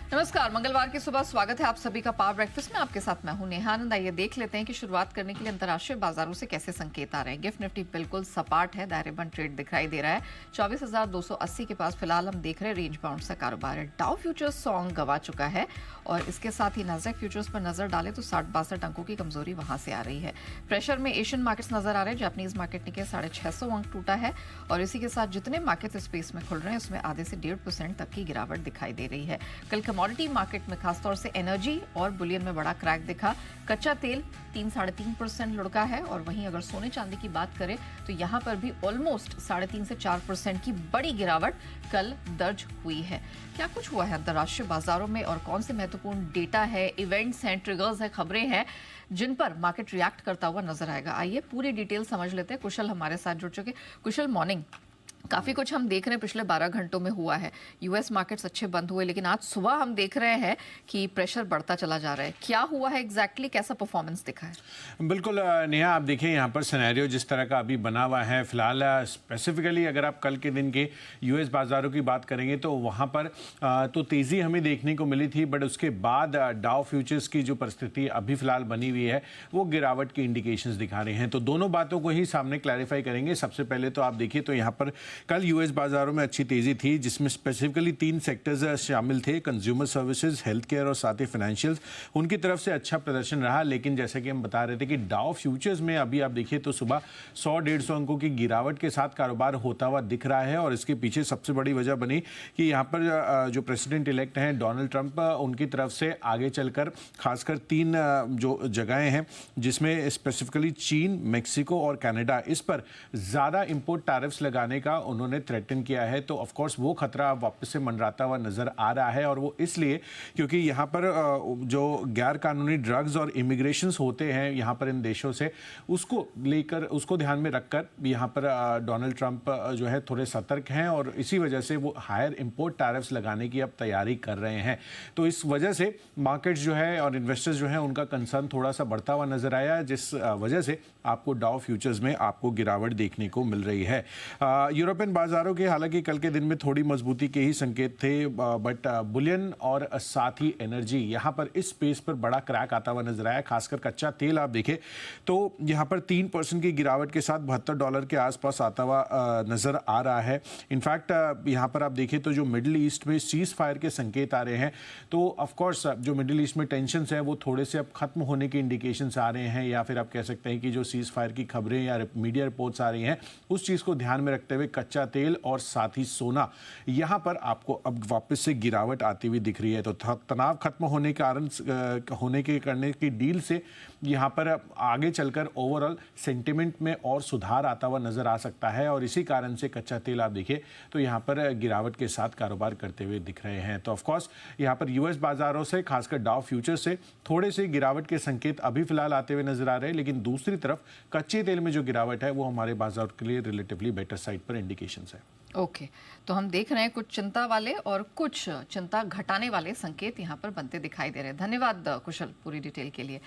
नमस्कार, मंगलवार की सुबह स्वागत है आप सभी का पावर ब्रेकफास्ट में। आपके साथ मैं हूं नेहा आनंद। आइए देख लेते हैं कि शुरुआत करने के लिए अंतर्राष्ट्रीय बाजारों से कैसे संकेत आ रहे हैं। गिफ्ट निफ्टी बिल्कुल सपाट है, दायरेबंद ट्रेड दिखाई दे रहा है। 24,280 के पास फिलहाल हम देख रहे हैं रेंज बाउंड सा कारोबार है। डाउ फ्यूचर्स सॉन्ग गवा चुका है और इसके साथ ही नाज़दाक फ्यूचर्स पर नजर डालें तो 60-62 अंकों की कमजोरी वहां से आ रही है। प्रेशर में एशियन मार्केट्स नजर आ रहे हैं। जापानीज मार्केट निके 650 अंक टूटा है और इसी के साथ जितने मार्केट स्पेस में खुल रहे हैं उसमें आधे से 1.5% तक की गिरावट दिखाई दे रही है। कल कमोडिटी मार्केट में खासतौर से एनर्जी और बुलियन में बड़ा क्रैक दिखा। कच्चा तेल 3-3.5% लुढ़का है और वहीं अगर सोने चांदी की बात करें तो यहां पर भी ऑलमोस्ट 3.5 से 4% की बड़ी गिरावट कल दर्ज हुई है। क्या कुछ हुआ है अंतर्राष्ट्रीय बाजारों में और कौन से महत्वपूर्ण डेटा है, इवेंट्स हैं, ट्रिगर्स है, खबरें हैं जिन पर मार्केट रिएक्ट करता हुआ नजर आएगा। आइए पूरी डिटेल समझ लेते हैं। कुशल हमारे साथ जुड़ चुके। कुशल, मॉर्निंग। काफी कुछ हम देख रहे हैं पिछले 12 घंटों में हुआ है। यूएस मार्केट्स अच्छे बंद हुए लेकिन आज सुबह हम देख रहे हैं कि प्रेशर बढ़ता चला जा रहा है। क्या हुआ है एग्जैक्टली, कैसा परफॉर्मेंस दिखा है? बिल्कुल नेहा, आप देखिए यहाँ पर सिनेरियो जिस तरह का अभी बना हुआ है फिलहाल। स्पेसिफिकली अगर आप कल के दिन के यूएस बाजारों की बात करेंगे तो वहाँ पर तो तेज़ी हमें देखने को मिली थी, बट उसके बाद डाउ फ्यूचर्स की जो परिस्थिति अभी फिलहाल बनी हुई है वो गिरावट की इंडिकेशंस दिखा रहे हैं। तो दोनों बातों को ही सामने क्लैरिफाई करेंगे। सबसे पहले तो आप देखिए तो यहाँ पर कल यूएस बाजारों में अच्छी तेजी थी जिसमें स्पेसिफिकली 3 सेक्टर्स शामिल थे, कंज्यूमर सर्विसेज, हेल्थ केयर और साथ ही फाइनेंशियल्स। उनकी तरफ से अच्छा प्रदर्शन रहा, लेकिन जैसे कि हम बता रहे थे कि डाउ फ्यूचर्स में अभी आप देखिए तो सुबह 100-150 अंकों की गिरावट के साथ कारोबार होता हुआ दिख रहा है। और इसके पीछे सबसे बड़ी वजह बनी कि यहाँ पर जो प्रेसिडेंट इलेक्ट हैं डोनाल्ड ट्रंप, उनकी तरफ से आगे चलकर खासकर 3 जो जगहें हैं जिसमें स्पेसिफिकली चीन, मेक्सिको और कनाडा, इस पर ज़्यादा इंपोर्ट टैरिफ्स लगाने का उन्होंने थ्रेटन किया है। तो ऑफ कोर्स वो खतरा वापस से मंडराता हुआ नजर आ रहा है और वो इसलिए क्योंकि यहाँ पर जो गैर कानूनी ड्रग्स और इमिग्रेशंस होते हैं यहाँ पर इन देशों से, उसको लेकर, उसको ध्यान में रखकर यहाँ पर डोनाल्ड ट्रंप जो है थोड़े सतर्क हैं और इसी वजह से वो हायर इंपोर्ट टैरिफ्स लगाने की अब तैयारी कर रहे हैं। तो इस वजह से मार्केट्स जो है और इन्वेस्टर्स जो है उनका कंसर्न थोड़ा सा बढ़ता हुआ नजर आया, जिस वजह से आपको डाउ फ्यूचर्स में आपको गिरावट देखने को मिल रही है। यूरोपियन बाजारों के हालांकि कल के दिन में थोड़ी मजबूती के ही संकेत थे, बट बुलियन और साथ ही एनर्जी यहाँ पर इस स्पेस पर बड़ा क्रैक आता हुआ नजर आया। खासकर कच्चा तेल आप देखें तो यहाँ पर 3% की गिरावट के साथ $72 के आसपास आता हुआ नजर आ रहा है। इनफैक्ट यहाँ पर आप देखें तो जो मिडिल ईस्ट में सीज फायर के संकेत आ रहे हैं, तो ऑफकोर्स जो मिडिल ईस्ट में टेंशन है वो थोड़े से अब खत्म होने के इंडिकेशन आ रहे हैं, या फिर आप कह सकते हैं कि जो सीज फायर की खबरें या मीडिया रिपोर्ट्स आ रही हैं उस चीज़ को ध्यान में रखते हुए कच्चा तेल और साथ ही सोना यहाँ पर आपको अब वापस से गिरावट आती हुई दिख रही है। तो तनाव खत्म होने के कारण होने के करने की डील से यहाँ पर आगे चलकर ओवरऑल सेंटिमेंट में और सुधार आता हुआ नजर आ सकता है और इसी कारण से कच्चा तेल आप देखिए तो यहाँ पर गिरावट के साथ कारोबार करते हुए दिख रहे हैं। तो ऑफकोर्स यहाँ पर यूएस बाजारों से खासकर डाउ फ्यूचर से थोड़े से गिरावट के संकेत अभी फिलहाल आते हुए नजर आ रहे हैं, लेकिन दूसरी तरफ कच्चे तेल में जो गिरावट है वो हमारे बाजार के लिए रिलेटिवली बेटर साइड पर इंडिकेशंस है। ओके, तो हम देख रहे हैं कुछ चिंता वाले और कुछ चिंता घटाने वाले संकेत यहाँ पर बनते दिखाई दे रहे हैं। धन्यवाद कुशल पूरी डिटेल के लिए।